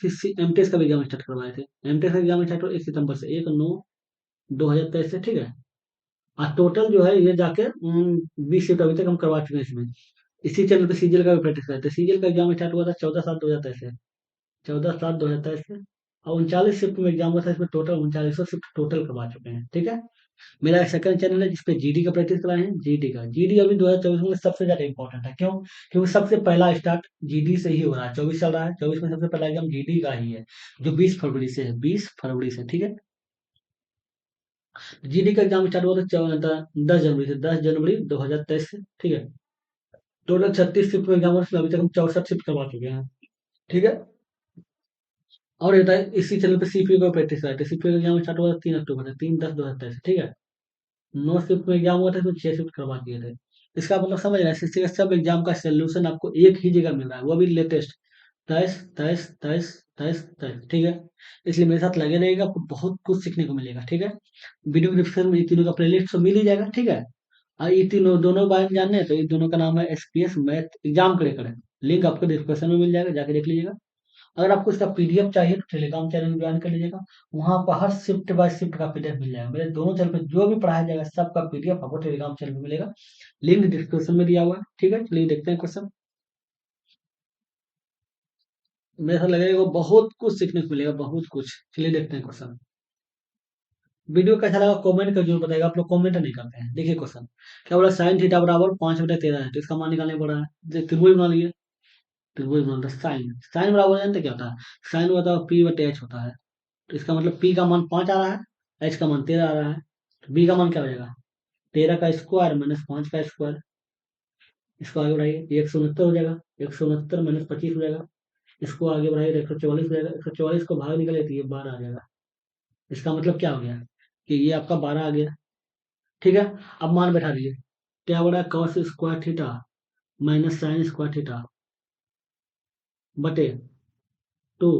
का भी एग्जाम स्टार्ट करवाए थे। एमटीएस का एग्जाम स्टार्ट हुआ 1 सितंबर से, 1/9/2023 से, ठीक है। और टोटल जो है ये जाके 20 शिफ्ट अभी तक हम करवा चुके हैं इसमें। इसी चैनल पे सीजीएल का भी प्रैक्टिस करते हैं। सीजीएल का एग्जाम स्टार्ट हुआ था 14/7/2023 से, 14/7/2023 से। और 39 शिफ्ट में एग्जाम हुआ था, इसमें टोटल 39 शिफ्ट टोटल करवा चुके हैं, ठीक है। मेरा सेकंड चैनल है जिसपे जीडी का प्रैक्टिस कराए हैं। जीडी अभी 2024 में सबसे ज्यादा इंपॉर्टेंट है, क्यों? क्योंकि सबसे पहला स्टार्ट जीडी से ही हो रहा है, 24 चल रहा है, 24 में सबसे पहला एग्जाम जीडी का ही है, जो 20 फरवरी से है, 20 फरवरी से, ठीक है। जीडी का एग्जाम स्टार्ट हुआ था 10 जनवरी से, 10 जनवरी 2023 से, ठीक है। टोटल 36 शिफ्ट में एग्जाम हुआ, उसमें अभी तक हम 64 शिफ्ट करवा चुके हैं, ठीक है। और ये था, इसी चैनल पे सीपीयू का प्रैक्टिस कराते हैं। सीपीयू का एग्जाम स्टार्ट हुआ था 3 अक्टूबर से, 3/10/2023, ठीक है। 9 शिफ्ट में एग्जाम हुआ था, इसमें 6 शिफ्ट करवा दिए थे। इसका मतलब समझ रहे हैं, एसएससी का सब एग्जाम का सोल्यूशन आपको एक ही जगह मिल रहा है, वो भी लेटेस्ट, 23 23 23 23, ठीक है। इसलिए मेरे साथ लगे रहिएगा, आपको बहुत कुछ सीखने को मिलेगा, ठीक है। वीडियो डिस्क्रिप्शन में ये तीनों का प्लेलिस्ट तो मिल ही जाएगा, ठीक है। और ये तीनों दोनों बारे में जानने हैं तो ये दोनों का नाम है एसपीएस मैथ एग्जाम क्रैकर है। लिंक आपको डिस्क्रिप्शन में मिल जाएगा, जाके देख लीजिएगा। अगर आपको इसका पीडीएफ चाहिए तो टेलीग्राम चैनल में ज्वाइन कर लीजिएगा, वहाँ पर हर शिफ्ट बाय शिफ्ट का पीडीएफ मिल जाएगा। मेरे दोनों चैनल पे जो भी पढ़ाया जाएगा सबका पीडीएफ आपको टेलीग्राम चैनल में मिलेगा, लिंक डिस्क्रिप्शन में दिया हुआ है, ठीक है। चलिए देखते हैं क्वेश्चन। मेरे साथ लगेगा बहुत कुछ सीखने को मिलेगा, बहुत कुछ। चलिए देखते हैं क्वेश्चन। वीडियो कैसा लगा कमेंट कर जरूर बताएगा, आप लोग कमेंट नहीं करते हैं। देखिए क्वेश्चन, क्या बोला, साइन थीटा बराबर 5/13 है, तो इसका मान निकालने पड़ा है। त्रिभुज बना लिए, त्रिभुज बना, साइन साइन बराबर जानते क्या होता है, साइन होता है P/H होता है। तो इसका मतलब P का मान 5 आ रहा है, H का मान 13 आ रहा है, तो B का मान क्या हो जाएगा, 13 का स्क्वायर माइनस 5 का स्क्वायर। इसको आगे बढ़ाइए, 169 हो जाएगा, 169 माइनस 25 हो जाएगा। इसको आगे बढ़ाइए तो 144 हो जाएगा, 144 को भाग निकाले तो ये 12 आ जाएगा। इसका मतलब क्या हो गया, कि ये आपका 12 आ गया। ठीक है, अब मान बैठा दीजिए। क्या बोला, cos square theta minus sine square theta बटे 2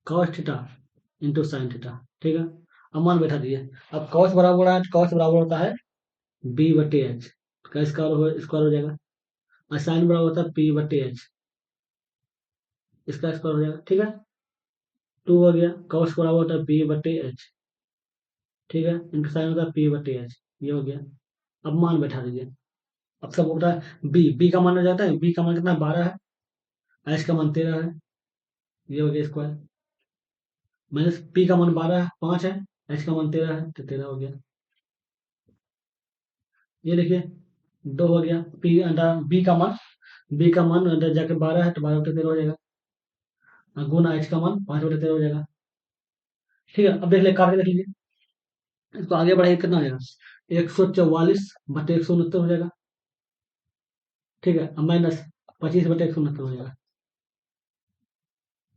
cos theta into sine theta. ठीक है, अब मान बैठा दीजिए। अब कॉस बराबर है, कॉस बराबर होता है बी बटे एच का स्क्वायर हो जाएगा, और साइन बराबर होता है पी बटे एच, इसका स्क्वायर हो जाएगा। ठीक है, 2 हो गया, कॉस बराबर होता है बी बटे एच। ठीक है, इंटू साइन होता है पी बटे एच, ये हो गया। अब मान बैठा दीजिए। अब सब होता है बी का मान हो जाता है, बी का मान कितना 12 है, एच का मान 13 है, ये हो गया स्क्वायर। माइनस पी का मान 12 है, 5 है, एच का मान 13 है, तो 13 हो गया। ये देखिए 2 हो गया, पी अंडर बी का मान अंदर जाके 12 है, तो 12 बटे 13 हो जाएगा, और गुना एच का मान 5 बटे 13 हो जाएगा। ठीक है, अब देख ले काट के देख लीजिए। इसको आगे बढ़ाइए, कितना हो जाएगा, 144 बटे 169 हो जाएगा। ठीक है, अब माइनस 25 बटे 169 हो जाएगा,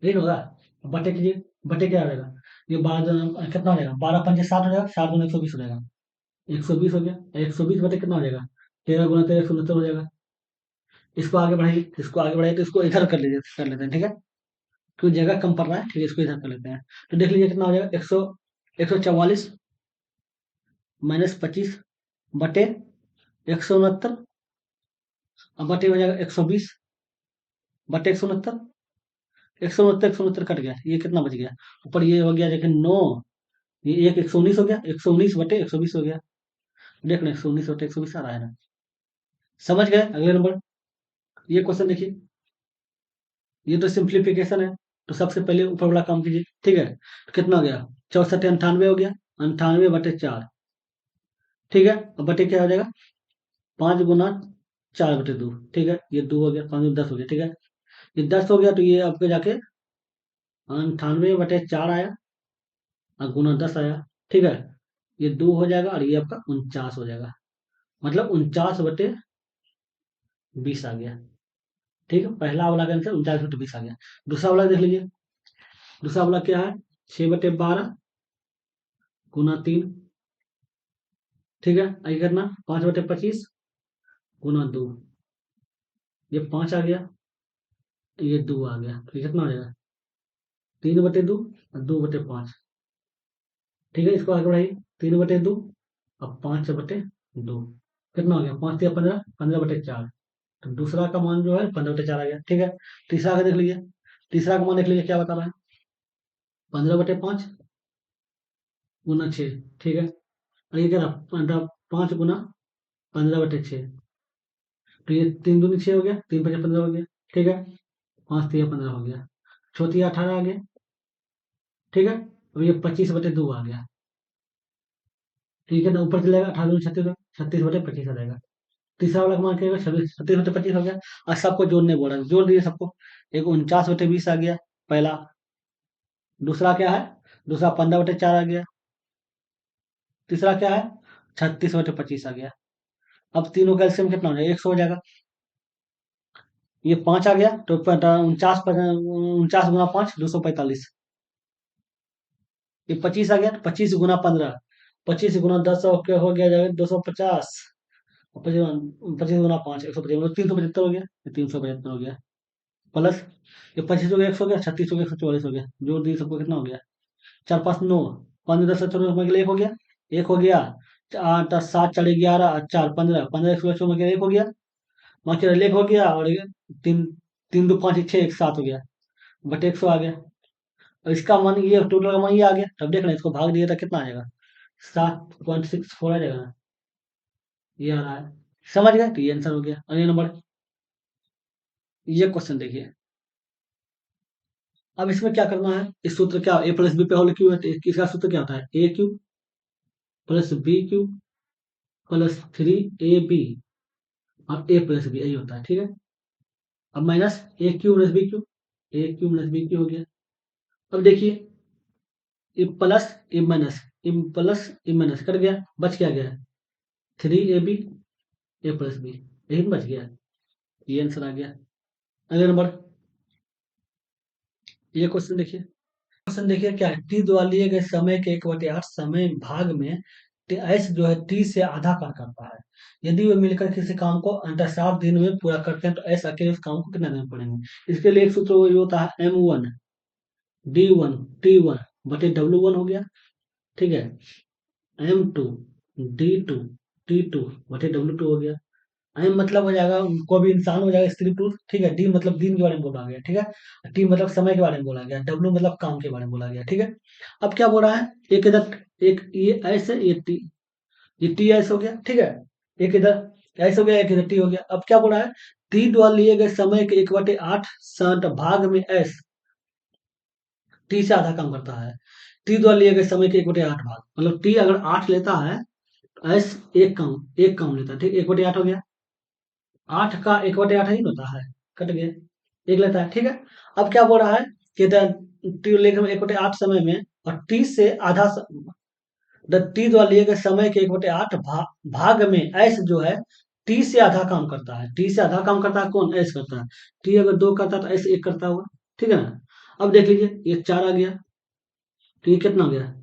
ठीक होगा। अब बटे कीजिए, बटे क्या हो जाएगा, ये 12 कितना हो जाएगा, 12 पंजे 60 हो जाएगा, 7 दूनी 120 हो जाएगा, 120 हो गया, 120 बटे कितना हो जाएगा, 13 गुना 13 169 हो जाएगा। इसको आगे बढ़ाइए तो इसको इधर कर लेते हैं। ठीक है, क्योंकि जगह कम पड़ रहा है, ठीक है, इसको इधर कर लेते हैं। तो देख लीजिए कितना हो जाएगा, 144 माइनस 25 बटे 169, अब बटे हो जाएगा 120 बटे 169, 169 कट गया, ये कितना बच गया, ऊपर ये हो गया देखिए 9, ये एक 119 हो गया, 119 बटे 120 हो गया। देख रहे 119 बटे 120 आ रहा है ना। समझ गए, अगले नंबर। ये क्वेश्चन देखिए, ये तो सिंप्लीफिकेशन है, तो सबसे पहले ऊपर वाला काम कीजिए। ठीक है, तो कितना हो गया, 64 98 हो गया, 98 बटे 4। ठीक है, अब बटे क्या हो जाएगा, 5 गुना 4 बटे 2। ठीक है, ये 2 हो गया, 5 10 हो गया। ठीक है, ये 10 हो गया, तो ये आपके जाके 98 बटे 4 आया, और गुना 10 आया। ठीक है, ये 2 हो जाएगा, और ये आपका 49 हो जाएगा, मतलब 49 बटे 20 आ गया। ठीक है, पहला वाला का आंसर 49 बटे 20 आ गया। दूसरा वाला देख लीजिए, दूसरा वाला क्या है, 6 बटे 12 गुना 3। ठीक है, आगे करना 5 बटे 25 गुना 2, ये 5 आ गया, ये 2 आ गया, तो ये कितना हो जाएगा, 3 बटे 2 और 2 बटे 5। ठीक है, इसको आगे बढ़ाइए, 3 बटे 2 और 5 बटे 2, कितना हो गया, 5 या 15, 15 बटे 4। तो दूसरा का मान जो है 15 बटे 4 आ गया। ठीक है, तीसरा का देख लीजिए, तीसरा का मान देख लीजिए क्या बता रहा है, 15 बटे 5 गुना 6। ठीक है, और ये क्या रहा, 5 गुना 15 बटे 6, तो ये 3 दूनी 6 हो गया, 3 5 15 हो गया। ठीक है, 5 3 15 हो गया, चौथी 18 आ गया। ठीक है, अब ये 25 बटे 2 आ गया। ठीक है ना, ऊपर चलेगा, 18 दूनी 36 हो, 36 बटे 25 आ जाएगा। तीसरा वाला का मान क्या होगा, 36 बटे 25 हो गया, और सबको जोड़ने बोला है, जोड़ दीजिए सबको। एक 49 बटे 20 आ गया पहला, दूसरा क्या है, दूसरा 15 बटे 4 आ गया, तीसरा क्या है, 36 बटे 25 आ गया। अब तीनों का एलसीएम कितना हो जाएगा, 100 हो जाएगा। ये 5 आ गया, तो 49 गुना 5 245, ये 25 आ गया, 25 गुना 15, 25 गुना 10 हो गया जाएगा 250, 25 गुना 5 155, मतलब 375 हो गया, ये 375 हो गया, प्लस ये 25 हो गया 100 हो गया, 36 हो गया 144 हो गया, जोड़ दिए सबको, कितना हो गया, 4 5 9, 5 10 चलो एक हो गया, एक हो गया, 8 7 4 11 4 15 15 100 एक हो गया, बाकी एक हो गया, और तीन 3 2 5 6 एक 7 हो गया, बट 100 आ गया। और इसका मान ये टोटल का मान ये आ गया, तब देख रहे इसको भाग दिया था कितना आ जाएगा, 7.64 आ जाएगा ना, ये आ रहा है। समझ गए, तो ये आंसर हो गया। अगले नंबर, ये क्वेश्चन देखिए। अब इसमें क्या करना है, इस सूत्र क्या, ए प्लस बी पे होल क्यू है, तो इसका सूत्र क्या होता है, a cube plus b cube plus 3ab और ए प्लस बी, यही होता है। ठीक है, अब माइनस ए क्यू प्लस बी क्यू, ए क्यू प्लस बी क्यू हो गया। अब देखिए, ए प्लस ए माइनस कट गया, बच क्या गया, 3ab ए प्लस बी, यही बच गया, ये आंसर आ गया। अगले नंबर, ये क्वेश्चन देखिए। क्वेश्चन देखिए क्या है, टी द्वारा लिए गए समय के 1/8 समय भाग में एस जो है टी से आधा कार्य करता है। यदि वे मिलकर किसी काम को अंतर 7 दिन में पूरा करते हैं तो एस अकेले उस काम को कितना दिन पड़ेंगे। इसके लिए एक सूत्र वो ये होता है M1 D1 T1 बटे W1 हो गया। ठीक है, M2 D2 T2 बटे W2 हो गया। एम मतलब हो जाएगा, कोई भी इंसान हो जाएगा, स्त्री पुरुष। ठीक है, डी मतलब दिन के बारे में बोला गया। ठीक है, टी मतलब समय के बारे में बोला गया, डब्ल्यू मतलब काम के बारे में बोला गया। ठीक है, अब क्या बोल रहा है, एक इधर, एक ये ऐसे, ये टी ऐसे हो गया। ठीक है, एक इधर ऐसे हो गया, एक इधर टी हो गया। अब क्या बोल रहा है, टी द्वारा लिए गए समय के 1/8 भाग में एस टी से आधा काम करता है। टी द्वारा लिए गए समय के 1/8 भाग, मतलब टी अगर 8 लेता है तो एस एक काम लेता है। ठीक, 1/8 हो गया। 8 का 1/8 ही होता है, कट गया, एक लेता है। ठीक है, अब क्या बोल रहा है कि टी लेकर 1/8 समय में और टी से आधा टी द्वारा लिए गए समय के 1/8 भाग में एस जो है टी से आधा काम करता है। टी से आधा काम करता है कौन, एस करता है। टी अगर 2 करता है तो एस 1 करता होगा। ठीक है ना, अब देख लीजिए ये 4 आ गया, तो ये कितना हो गया,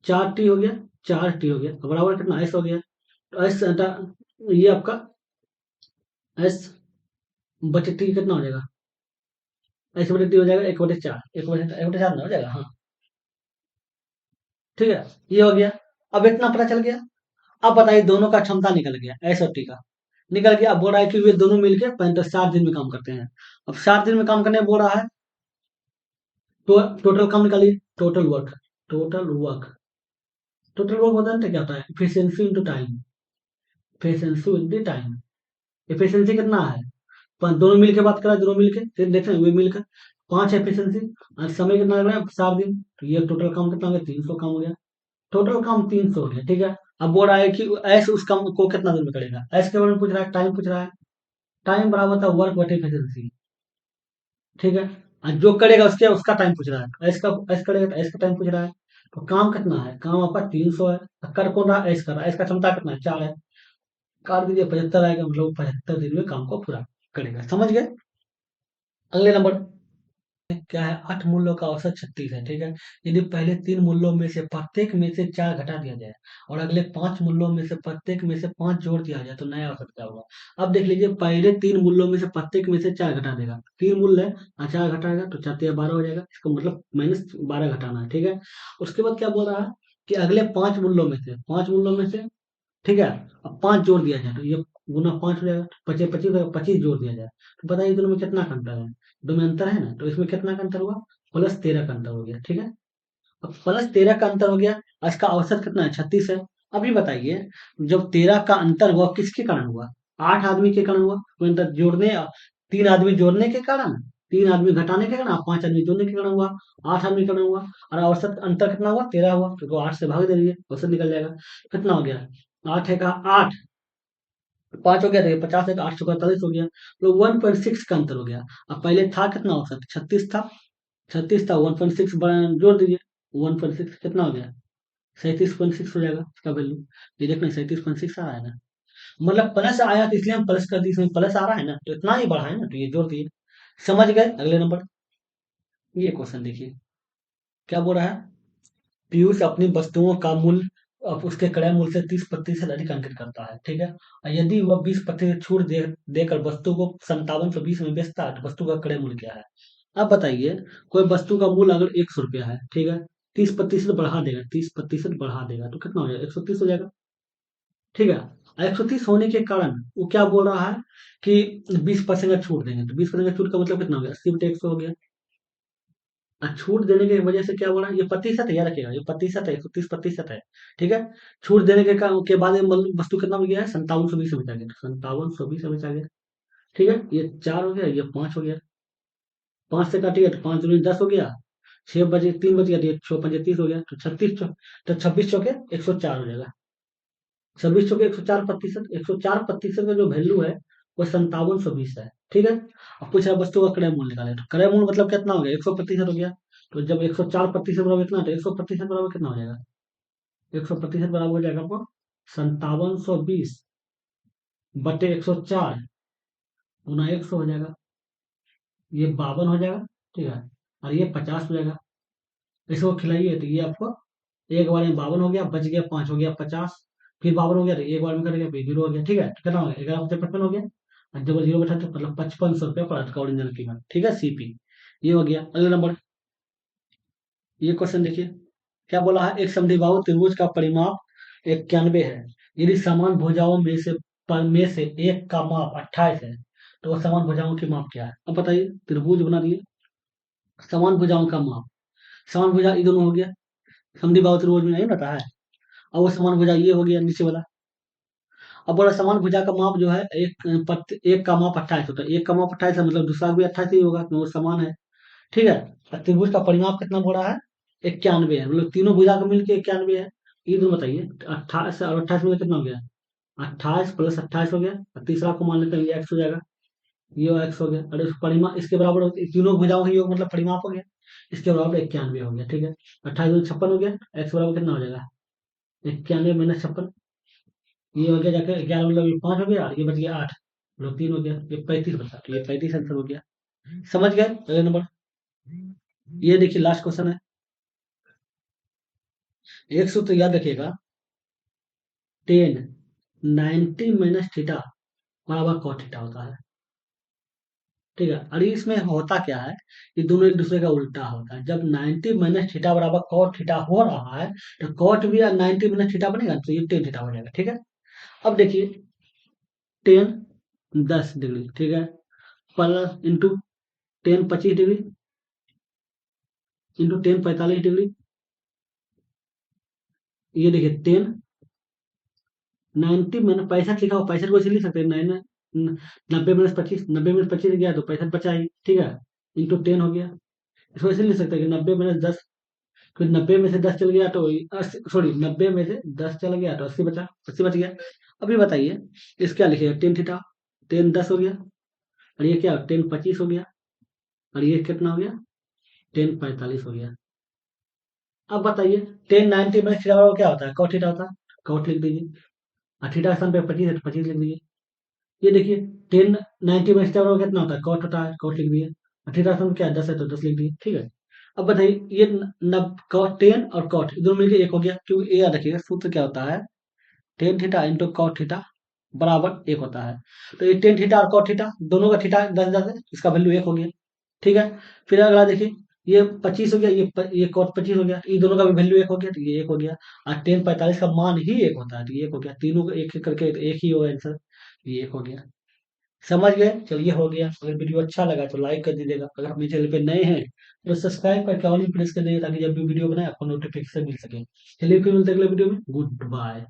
4 टी हो गया, 4 टी हो गया, तो बराबर कितना एस हो गया। तो एस ये आपका एस बचे टी कितना हो जाएगा, ऐसे बटे टी हो जाएगा 1/4, 1/4 ना हो जाएगा। हाँ, ठीक है, ये हो गया। अब इतना पता चल गया। अब बताइए दोनों का क्षमता निकल गया, एस और टी का निकल गया। अब बोल रहा है कि वे दोनों मिलकर 7 दिन में काम करते हैं। अब 7 दिन में काम करने बोल रहा है तो टोटल काम निकालिए, टोटल वर्क टोटल वर्क होता है ना, तो क्या होता है, efficiency into time, efficiency into time. Efficiency कितना है, दोनों मिलकर बात करा, दोनों मिलकर फिर देख रहे हैं वे मिलकर 5 एफिशिएंसी और समय कितना लग रहा है 7 दिन, तो ये टोटल काम कितना हो गया, 300 काम हो गया। टोटल काम 300 हो गया। ठीक है, अब बोल रहा है कि ऐसे उस काम को कितना दिन में करेगा, ऐसे के बारे में पूछ रहा है, टाइम पूछ रहा है। टाइम बराबर था वर्क बटे एफिशिएंसी। ठीक है, और जो करेगा उसका टाइम पूछ रहा है, ऐसे करेगा तो ऐसे का टाइम पूछ रहा है। तो काम कितना है, काम आपका 300 है। कर कौन रहा है, ऐसे कर रहा है, इसका क्षमता कितना है, 4 है। काट दीजिए, 75 आएगा, मतलब 75 दिन में काम को पूरा करेगा। समझ गए। अगले नंबर क्या है, 8 मूल्यों का औसत 36 है। ठीक है, यदि पहले 3 मूल्यों में से प्रत्येक में से 4 घटा दिया जाए और अगले 5 मूल्यों में से प्रत्येक में से 5 जोड़ दिया जाए तो नया औसत क्या होगा। अब देख लीजिए, पहले 3 मूल्यों में से प्रत्येक में से 4 घटा देगा, 3 मूल्य है और 4 घटाएगा तो 4 × 12 हो जाएगा, इसका मतलब -12 घटाना है। ठीक है, उसके बाद क्या बोल रहा है कि अगले 5 मूल्यों में से ठीक है, अब 5 जोड़ दिया जाए तो ये गुना 5 हो जाएगा, 25 जोड़ दिया जाए तो बताइए दोनों में कितना का अंतर है। दोनों में अंतर है ना, तो इसमें कितना का अंतर हुआ, +13 का अंतर हो गया। ठीक है, अब +13 का अंतर हो गया और इसका औसत कितना है, 36 है। अभी बताइए, जब 13 का अंतर हुआ किसके कारण हुआ, 8 आदमी के कारण हुआ, कोई अंतर जोड़ने, 3 आदमी जोड़ने के कारण, 3 आदमी घटाने के कारण, 5 आदमी जोड़ने के कारण हुआ, 8 आदमी के कारण हुआ। और औसत अंतर कितना हुआ, 13 हुआ, तो 8 से भाग दे दीजिए, औसत निकल जाएगा। कितना हो गया, 8 है का 8, 5 हो गया, तो 50 है तो 8 × 45 हो गया, तो 1.6 का अंतर हो गया। अब पहले था कितना औसत, 36 था, 36 था, 1.6 जोड़ दीजिए, 1.6 कितना हो गया, 37.6 हो जाएगा इसका वैल्यू। ये देखना 37.6 आ रहा है ना, मतलब प्लस आया तो इसलिए हम प्लस कर दी, इसमें प्लस आ रहा है ना, तो इतना ही बढ़ा है ना, तो ये जोड़ दिए। समझ गए। अगले नंबर, ये क्वेश्चन देखिए क्या बोल रहा है, पीयूष अपनी वस्तुओं का मूल्य अब उसके क्रय मूल्य से 30% अधिक अंकित करता है। ठीक है, और यदि वह 20% छूट देकर वस्तु को 5720 में बेचता है तो वस्तु का क्रय मूल्य क्या है। अब बताइए, कोई वस्तु का मूल्य अगर 100 रुपया है, ठीक है, 30% बढ़ा देगा तो कितना हो जाएगा, 130 हो जाएगा। ठीक है, 130 होने के कारण वो क्या बोल रहा है कि 20% का छूट देंगे, तो 20% का छूट का मतलब कितना हो गया, 80/100 हो गया। छूट देने की वजह से क्या बोला, ये प्रतिशत है, याद रखिएगा ये प्रतिशत है, 130% है। ठीक है, छूट देने के बाद ये वस्तु कितना हो गया है, 5720 में बेचा गया, 5720 में बेचा गया। ठीक है, ये 4 हो गया, ये 5 हो गया, 5 से काटिए तो 5 × 10 हो गया, 6 बजे 3 बच गया, तो ये 6×5 = 30 हो गया, तो 26 चौके 104 हो जाएगा। 26 चौके 104%, 104% का जो वैल्यू है वो 5720 है। ठीक है, अब पूछ रहा है वस्तु का क्रय मूल्य निकाले, तो क्रय मूल्य मतलब कितना हो गया, 100% हो गया। तो जब 104% बराबर कितना, तो 100% बराबर कितना हो जाएगा, 100% बराबर हो जाएगा आपको 5720/104 गुना 100 हो जाएगा, ये 52 हो जाएगा। ठीक है, और ये 50 हो जाएगा। इसको खिलाइए तो ये आपको एक बार में 52 हो गया, बच गया 5 हो गया 50, फिर 52 हो गया तो एक बार में कट गया, फिर 0 हो गया, ठीक है, तो कितना हो गया 11 55 हो गया। और जब 0 बैठा तो मतलब 5500 रुपया पड़ा था ओरिजिनल कीमत, ठीक है, सीपी। ये हो गया। अगला नंबर, ये क्वेश्चन देखिए, क्या बोला है, एक समद्विबाहु त्रिभुज का परिमाप 91 है। यदि समान भुजाओं में से एक का माप 28 है, तो वह समान भुजाओं की माप क्या है? अब बताइए, त्रिभुज बना दिए, समान भुजाओं का माप, समान भुजा ये दोनों हो गया, समद्विबाहु त्रिभुज में नहीं रहता है। अब वो समान भुजा ये हो गया नीचे वाला। अब बोला समान भुजा का माप जो है, एक का माप 28 होता है, एक का माप 28 है, मतलब दूसरा भी 28 ही होगा क्योंकि वो समान है, ठीक है। और त्रिभुज का परिमाप कितना बोला है, 91 है, मतलब तीनों भुजा का मिलकर 91 है। ये तो बताइए, 28 और 28 में कितना हो गया, 28 प्लस 28 हो गया, और तीसरा को मान लेते हैं ये एक्स हो जाएगा, ये एक्स हो गया, और इस परिमाप इसके बराबर तीनों भुजाओं का योग मतलब परिमाप हो गया, इसके बराबर 91 हो गया, ठीक है। 28 में 56 हो गया, एक्स बराबर कितना हो जाएगा, 91 - 56, ये हो गया जाकर 11, मतलब ये 5 हो गया, ये बच गया 8, मतलब 3 हो गया, ये 35 बचा, तो ये 35 आंसर हो गया। समझ गए? अगले नंबर, ये देखिए लास्ट क्वेश्चन है। एक सूत्र याद रखिएगा, 10 90 - थीटा बराबर cos थीटा होता है, ठीक है। और इसमें होता क्या है, ये दोनों एक दूसरे का उल्टा होता है। जब 90 - थीटा बराबर cos थीटा हो रहा है, तो cot भी 90 - थीटा बनेगा, तो ये 10 थीटा हो जाएगा, ठीक है। अब देखिए, 10 10 डिग्री, ठीक है, plus into 10 25 degree, into 10 45 degree, ये देखिए 90 मैंने 65 लिखा हुआ, 65 को ऐसे लिख सकते हैं, 90 - 25, 90 - 25 गया तो 65 बचा ही, ठीक है, इंटू 10 हो गया। इसको ऐसे लिख सकते हैं कि 90 - 10, फिर 90 में से 10 चल गया तो 80, सॉरी 90 में से 10 चल गया तो 80 बचा, 80 बच गया। अभी बताइए, इस क्या लिखिएगा, 10 थीटा, 10 10 हो गया, और ये क्या 10 25 हो गया, और ये कितना हो गया, 10 45 हो गया। अब बताइए, 10 90 - थीटा क्या होता है, कॉट थीटा होता है, कॉट लिख दीजिए, और थीटा स्थान पे 25 है तो 25 लिख दीजिए। ये देखिए, 10 90 - थीटा कितना होता है, कॉट होता है, कॉट लिख दिए, और थीटा स्थान पे क्या है, 10 है तो 10 लिख दिए, ठीक है। अब बताइए, ये नब कॉट 10 और कॉट दोनों मिलकर एक हो गया, क्योंकि ये याद रखिएगा सूत्र क्या होता है, 10 थीटा इंटू कॉट थीटा बराबर एक होता है। तो ये 10 थीटा और कॉट थीटा दोनों का थीटा 10 10 है, इसका वैल्यू एक हो गया, ठीक है। फिर अगला देखिए, ये 25 हो गया, ये कॉट 25 हो गया, ये दोनों का भी वैल्यू एक हो गया, तो ये एक हो गया। और 10 45 का मान ही एक होता है, तो ये एक हो गया, तीनों को एक एक करके तो एक ही होगा आंसर, ये एक हो गया। समझ गए? चलिए हो गया। अगर वीडियो अच्छा लगा तो लाइक कर दीजिएगा, अगर अपने चैनल पे नए हैं तो सब्सक्राइब करके ऑल भी प्रेस कर दीजिए, ताकि जब भी वीडियो बनाए आपको नोटिफिकेशन मिल सके। चलिए फिर मिलते हैं अगले वीडियो में, गुड बाय।